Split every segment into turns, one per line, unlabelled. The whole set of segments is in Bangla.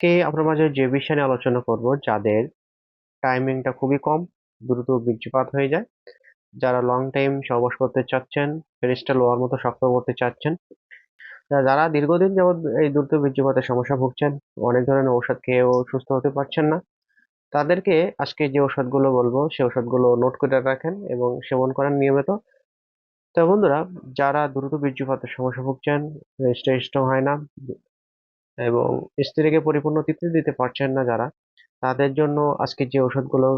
কে আপনার মাঝে যে বিষয় নিয়ে আলোচনা করব, যাদের টাইমিংটা খুবই কম, দ্রুত বীর্যপাত হয়ে যায়, যারা লং টাইম সহবাস করতে চাচ্ছেন, পেরিসটা লোয়ার মতো শক্ত করতে চাচ্ছেন, যারা দীর্ঘদিন যাবত এই দ্রুত বীর্যপাতের সমস্যা ভুগছেন, অনেক ধরনের ঔষধ খেয়েও সুস্থ হতে পারছেন না, তাদেরকে আজকে যে ওষুধগুলো বলবো সে ওষুধগুলো নোট করে রাখেন এবং সেবন করেন নিয়মিত। তো বন্ধুরা, যারা দ্রুত বীর্যপাতের সমস্যা ভুগছেন, রেজিস্ট্রেশন হয় না এবং স্ত্রীকে পরিপূর্ণ তৃপ্তি দিতে পারছেন না যারা, তাদের জন্য আজকে যে ওষুধগুলো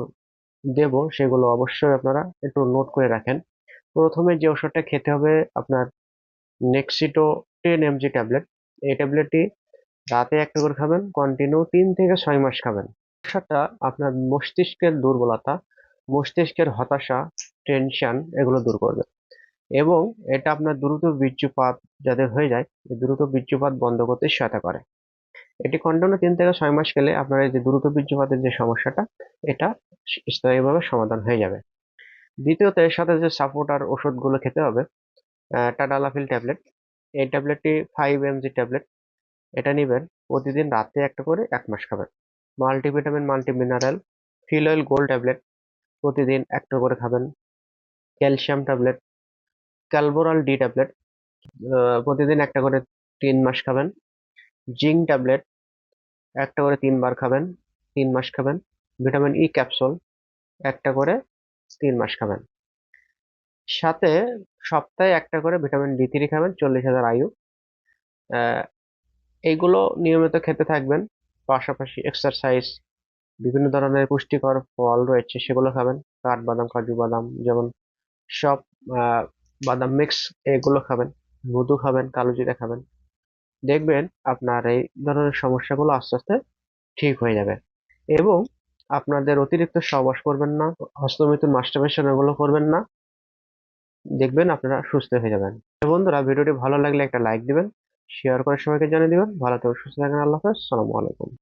দেব সেগুলো অবশ্যই আপনারা একটু নোট করে রাখেন। প্রথমে যে ওষুধটা খেতে হবে আপনার, নেক্সিটো 10 mg ট্যাবলেট। এই ট্যাবলেটটি রাতে একটা করে খাবেন, কন্টিনিউ 3 থেকে 6 মাস খাবেন। ওষুধটা আপনার মস্তিষ্কের দুর্বলতা, মস্তিষ্কের হতাশা, টেনশন এগুলো দূর করবে এবং এটা আপনার দ্রুত বীর্যপাত যাদের হয়ে যায়, এই দ্রুত বীর্যপাত বন্ধ করতে সহায়তা করে। এটি কন্টিনিউ 3 থেকে 6 মাস খেলে আপনার এই যে দ্রুত বীর্যপাতের যে সমস্যাটা, এটা স্থায়ীভাবে সমাধান হয়ে যাবে। দ্বিতীয়ত, এর সাথে যে সাপোর্টার ওষুধগুলো খেতে হবে, টাডালাফিল ট্যাবলেট। এই ট্যাবলেটটি 5 mg ট্যাবলেট। এটা নিবেন, প্রতিদিন রাতে একটা করে 1 মাস খাবেন। Multivitamin multi mineral fish oil gold tablet, প্রতিদিন একটা করে খাবেন। Calcium tablet, Calboral D tablet, প্রতিদিন একটা করে 3 মাস খাবেন। জিঙ্ক ট্যাবলেট, একটা করে 3 বার খাবেন, 3 মাস খাবেন। ভিটামিন ই ক্যাপসুল, একটা করে 3 মাস খাবেন। সাথে সপ্তাহে একটা করে ভিটামিন D3 খাবেন, 40,000 আয়ু। আহ, এইগুলো নিয়মিত খেতে থাকবেন। পাশাপাশি এক্সারসাইজ, বিভিন্ন ধরনের পুষ্টিকর ফল রয়েছে সেগুলো খাবেন। কাঠবাদাম, কাজু বাদাম, যেমন সব বাদাম মিক্স, এগুলো খাবেন। মধু খাবেন, কালো জিরা খাবেন। দেখবেন আপনার এই ধরনের সমস্যাগুলো আস্তে আস্তে ঠিক হয়ে যাবে এবং আপনাদের অতিরিক্ত সহবাস করবেন না, হস্তমিথুন মাস্টারবেশন এগুলো করবেন না। দেখবেন আপনারা সুস্থ হয়ে যাবেন। তো বন্ধুরা, ভিডিওটি ভালো লাগলে একটা লাইক দিবেন, শেয়ার করে সবাইকে জানিয়ে দিবেন। ভালো থাকবেন, সুস্থ থাকবেন। আল্লাহ হাফেজ, সালামু আলাইকুম।